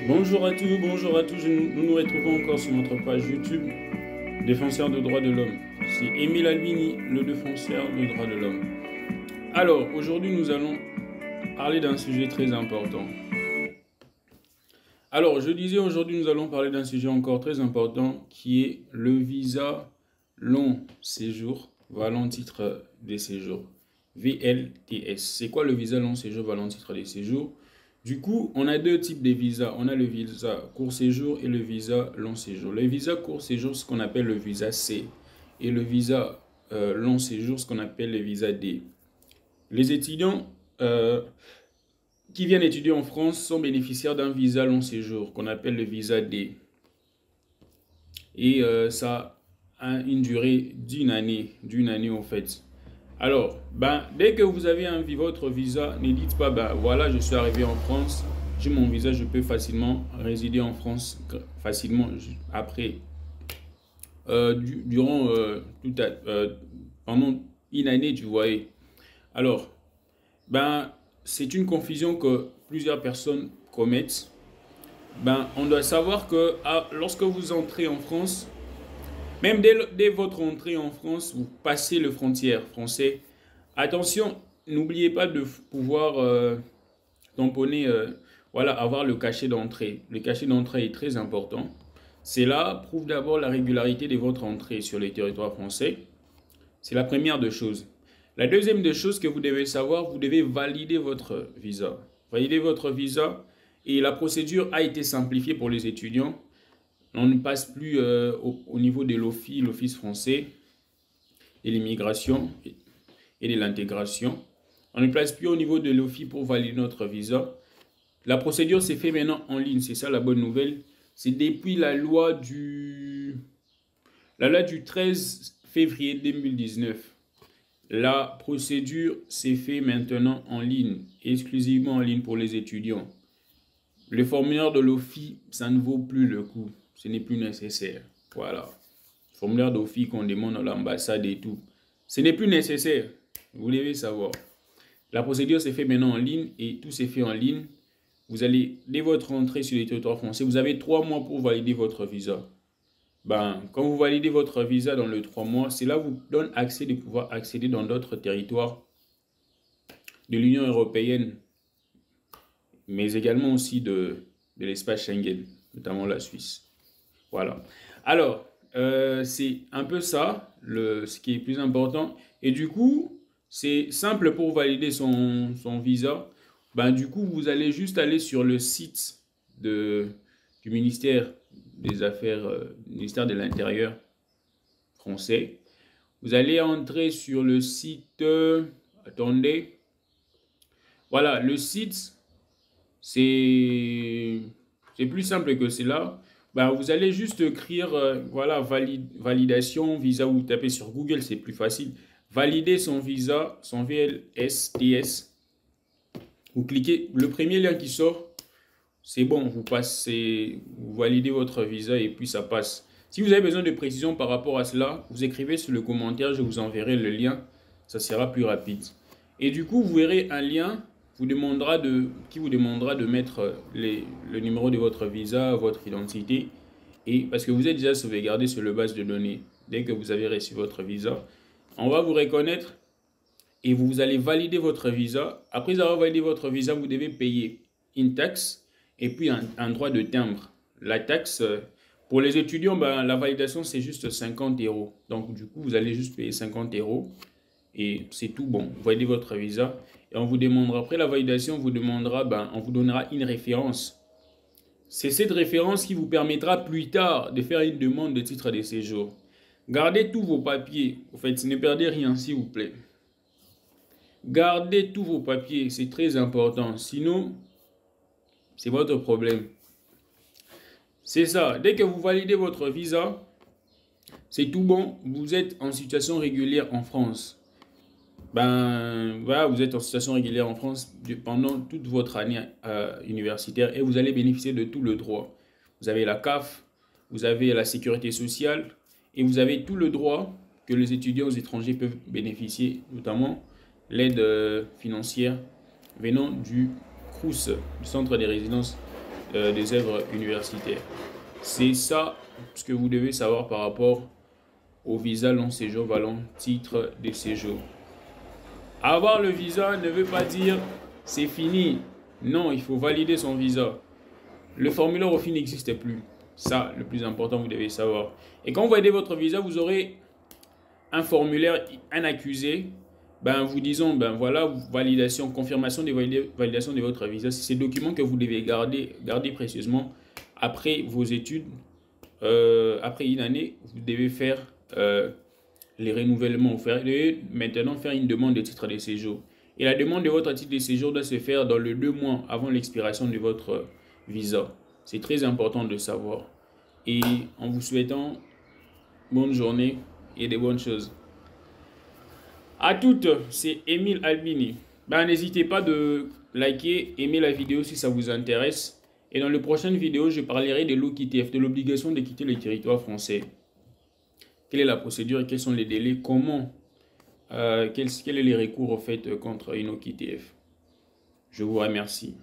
Bonjour à tous, nous nous retrouvons encore sur notre page YouTube Défenseur de droits de l'homme. C'est Émile Albini, le défenseur des droits de l'homme. Alors, aujourd'hui nous allons parler d'un sujet très important. Alors, je disais aujourd'hui nous allons parler d'un sujet encore très important qui est le visa long séjour valant titre de séjour. VLTS. C'est quoi le visa long séjour valant titre de séjour? Du coup, on a deux types de visas. On a le visa court séjour et le visa long séjour. Le visa court séjour, ce qu'on appelle le visa C. Et le visa long séjour, ce qu'on appelle le visa D. Les étudiants qui viennent étudier en France sont bénéficiaires d'un visa long séjour qu'on appelle le visa D. Et ça a une durée d'une année en fait. Alors, dès que vous avez votre visa, ne dites pas, voilà, je suis arrivé en France, j'ai mon visa, je peux facilement résider en France, facilement après, pendant une année, tu voyais. Alors, c'est une confusion que plusieurs personnes commettent. On doit savoir que lorsque vous entrez en France, même dès votre entrée en France, vous passez le frontière français. Attention, n'oubliez pas de pouvoir tamponner, avoir le cachet d'entrée. Le cachet d'entrée est très important. Cela prouve d'abord la régularité de votre entrée sur le territoire français. C'est la première des choses. La deuxième des choses que vous devez savoir, vous devez valider votre visa. Valider votre visa et la procédure a été simplifiée pour les étudiants. On ne passe plus au niveau de l'Office français et l'immigration et de l'intégration. On ne passe plus au niveau de l'Office pour valider notre visa. La procédure s'est faite maintenant en ligne, c'est ça la bonne nouvelle. C'est depuis la loi du 13 février 2019. La procédure s'est faite maintenant en ligne, exclusivement en ligne pour les étudiants. Le formulaire de l'Office, ça ne vaut plus le coup. Ce n'est plus nécessaire. Voilà. Formulaire d'office qu'on demande à l'ambassade et tout. Ce n'est plus nécessaire. Vous devez savoir. La procédure s'est faite maintenant en ligne et tout s'est fait en ligne. Vous allez, dès votre entrée sur le territoire français, vous avez 3 mois pour valider votre visa. Quand vous validez votre visa dans les 3 mois, cela vous donne accès de pouvoir accéder dans d'autres territoires de l'Union européenne, mais également aussi de l'espace Schengen, notamment la Suisse. Voilà. Alors, c'est un peu ça, ce qui est plus important. Et du coup, c'est simple pour valider son visa. Du coup, vous allez juste aller sur le site du ministère des Affaires, ministère de l'Intérieur français. Vous allez entrer sur le site, attendez. Voilà, le site, c'est plus simple que cela. Vous allez juste écrire, validation, visa, ou vous tapez sur Google, c'est plus facile. Valider son visa, son VLSTS. Vous cliquez, le premier lien qui sort, c'est bon, vous validez votre visa et puis ça passe. Si vous avez besoin de précision par rapport à cela, vous écrivez sur le commentaire, je vous enverrai le lien, ça sera plus rapide. Et du coup, vous verrez un lien qui vous demandera de mettre le numéro de votre visa, votre identité, et parce que vous êtes déjà sauvegardé sur le base de données. Dès que vous avez reçu votre visa, on va vous reconnaître et vous allez valider votre visa. Après avoir validé votre visa, vous devez payer une taxe et puis un droit de timbre. La taxe, pour les étudiants, la validation c'est juste 50 €. Donc du coup, vous allez juste payer 50 € et c'est tout bon. Vous validez votre visa. Et on vous demandera, après la validation, on vous donnera une référence. C'est cette référence qui vous permettra plus tard de faire une demande de titre de séjour. Gardez tous vos papiers. En fait, ne perdez rien, s'il vous plaît. Gardez tous vos papiers, c'est très important. Sinon, c'est votre problème. C'est ça. Dès que vous validez votre visa, c'est tout bon. Vous êtes en situation régulière en France. Vous êtes en situation régulière en France pendant toute votre année universitaire et vous allez bénéficier de tout le droit. Vous avez la CAF, vous avez la sécurité sociale et vous avez tout le droit que les étudiants étrangers peuvent bénéficier, notamment l'aide financière venant du CROUS, du Centre des résidences des œuvres universitaires. C'est ça ce que vous devez savoir par rapport au visa long séjour valant titre de séjour. Avoir le visa ne veut pas dire c'est fini. Non, il faut valider son visa. Le formulaire au fin n'existe plus. Ça, le plus important, vous devez savoir. Et quand vous validez votre visa, vous aurez un formulaire, un accusé, vous disons, voilà, validation, confirmation de validation de votre visa. C'est ces documents que vous devez garder précieusement après vos études. Après une année, vous devez faire les renouvellements. Vous devez maintenant faire une demande de titre de séjour. Et la demande de votre titre de séjour doit se faire dans le 2 mois avant l'expiration de votre visa. C'est très important de savoir. Et en vous souhaitant bonne journée et de bonnes choses. À toutes, c'est Emile Albini. N'hésitez pas de liker, aimer la vidéo si ça vous intéresse. Et dans les prochaines vidéos, je parlerai de l'OQTF, de l'obligation de quitter le territoire français. Quelle est la procédure et quels sont les délais? Comment quels sont les recours au fait contre une OQTF? Je vous remercie.